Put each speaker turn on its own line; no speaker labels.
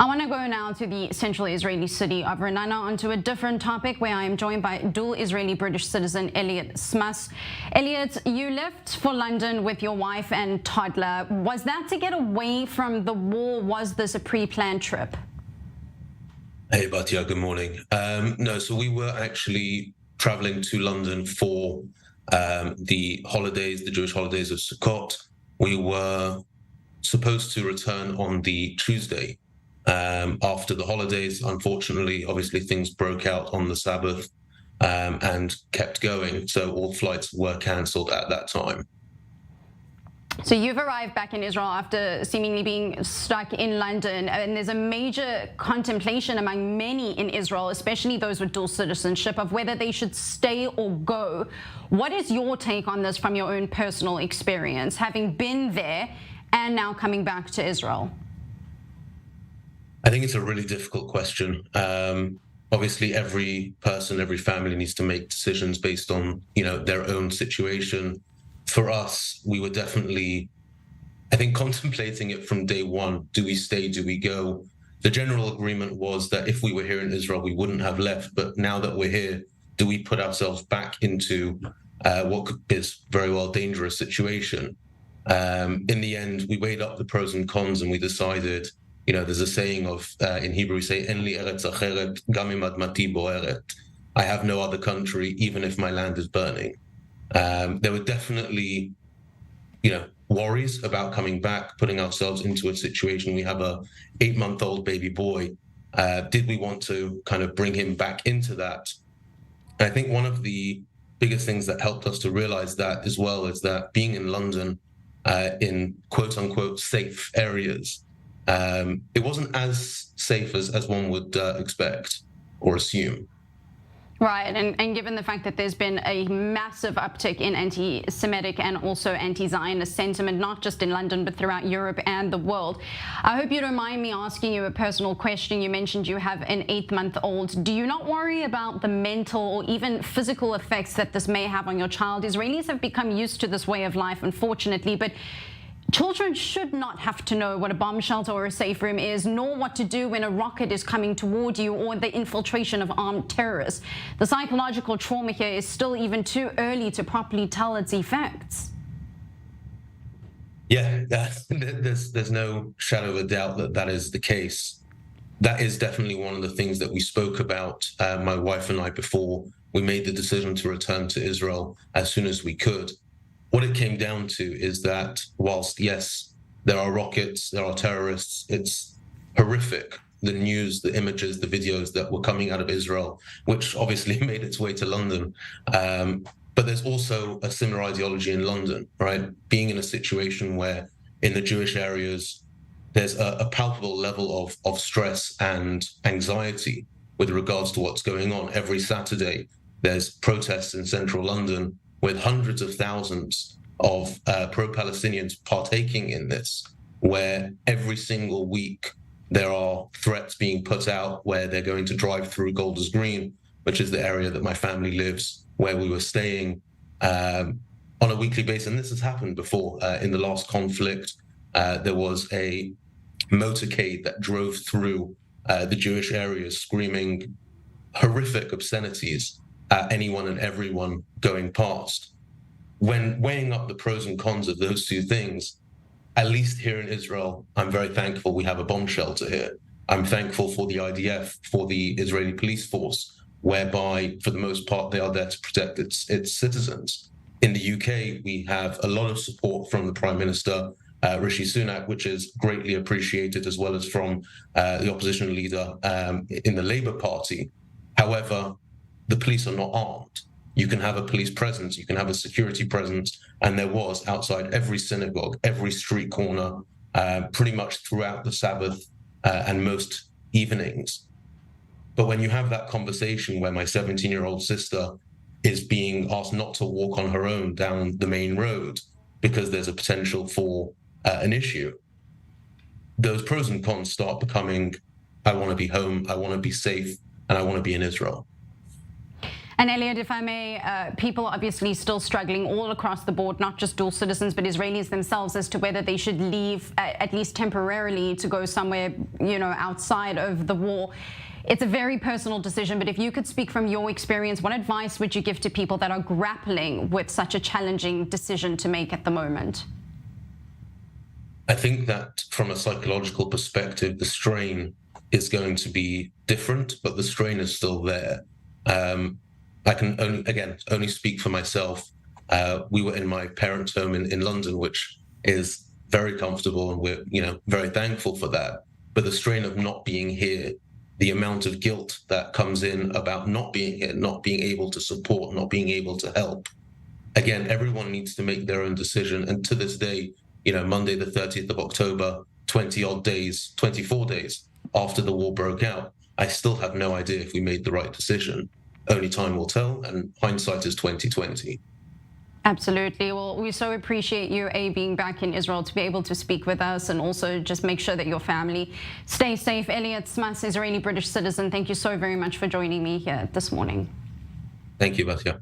I want to go now to the central Israeli city of Ra'anana onto a different topic where I am joined by dual Israeli-British citizen Elliott Smus. Elliott, you left for London with your wife and toddler. Was that to get away from the war? Was this a pre-planned trip?
Hey, Batia, good morning. No, so we were actually traveling to London for the holidays, the Jewish holidays of Sukkot. We were supposed to return on the Tuesday after the holidays. Unfortunately, obviously, things broke out on the Sabbath and kept going. So all flights were cancelled at that time.
So you've arrived back in Israel after seemingly being stuck in London, and there's a major contemplation among many in Israel, especially those with dual citizenship, of whether they should stay or go. What is your take on this from your own personal experience, having been there and now coming back to Israel?
I think it's a really difficult question. Obviously, every person, every family needs to make decisions based on, their own situation. For us, we were definitely, I think, contemplating it from day one. Do we stay? Do we go? The general agreement was that if we were here in Israel, we wouldn't have left. But now that we're here, do we put ourselves back into what is very well a dangerous situation? In the end, we weighed up the pros and cons, and we decided, there's a saying in Hebrew, we say, "En li eretz acheret, gam im admati boeret." I have no other country, even if my land is burning. There were definitely, worries about coming back, putting ourselves into a situation. We have a 8-month-old baby boy. Did we want to kind of bring him back into that? And I think one of the biggest things that helped us to realize that as well is that being in London, in quote unquote safe areas, it wasn't as safe as one would expect or assume.
Right, and given the fact that there's been a massive uptick in anti-Semitic and also anti-Zionist sentiment, not just in London, but throughout Europe and the world, I hope you don't mind me asking you a personal question. You mentioned you have an 8-month-old. Do you not worry about the mental or even physical effects that this may have on your child? Israelis have become used to this way of life, unfortunately, but children should not have to know what a bomb shelter or a safe room is, nor what to do when a rocket is coming toward you or the infiltration of armed terrorists. The psychological trauma here is still even too early to properly tell its effects.
Yeah, there's no shadow of a doubt that is the case. That is definitely one of the things that we spoke about, my wife and I, before we made the decision to return to Israel as soon as we could. What it came down to is that whilst, yes, there are rockets, there are terrorists, it's horrific, the news, the images, the videos that were coming out of Israel, which obviously made its way to London. But there's also a similar ideology in London, right? Being in a situation where in the Jewish areas, there's a palpable level of stress and anxiety with regards to what's going on. Every Saturday, there's protests in central London with hundreds of thousands of pro-Palestinians partaking in this, where every single week there are threats being put out where they're going to drive through Golders Green, which is the area that my family lives, where we were staying on a weekly basis. And this has happened before. In the last conflict, there was a motorcade that drove through the Jewish areas screaming horrific obscenities at anyone and everyone going past. When weighing up the pros and cons of those two things, at least here in Israel, I'm very thankful we have a bomb shelter here. I'm thankful for the IDF, for the Israeli police force, whereby, for the most part, they are there to protect its citizens. In the UK, we have a lot of support from the Prime Minister, Rishi Sunak, which is greatly appreciated, as well as from the opposition leader in the Labour Party. However, the police are not armed. You can have a police presence, you can have a security presence, and there was outside every synagogue, every street corner, pretty much throughout the Sabbath and most evenings. But when you have that conversation where my 17-year-old sister is being asked not to walk on her own down the main road because there's a potential for an issue, those pros and cons start becoming, I want to be home, I want to be safe, and I want to be in Israel.
And Elliott, if I may, people are obviously still struggling all across the board, not just dual citizens, but Israelis themselves, as to whether they should leave, at least temporarily, to go somewhere, outside of the war. It's a very personal decision, but if you could speak from your experience, what advice would you give to people that are grappling with such a challenging decision to make at the moment?
I think that from a psychological perspective, the strain is going to be different, but the strain is still there. I can only speak for myself. We were in my parents' home in London, which is very comfortable, and we're very thankful for that. But the strain of not being here, the amount of guilt that comes in about not being here, not being able to support, not being able to help. Again, everyone needs to make their own decision. And to this day, Monday the 30th of October, 24 days after the war broke out, I still have no idea if we made the right decision. Only time will tell, and hindsight is 2020.
Absolutely. Well, we so appreciate you, being back in Israel to be able to speak with us, and also just make sure that your family stay safe. Elliott Smus, Israeli British citizen, thank you so very much for joining me here this morning.
Thank you, Batia.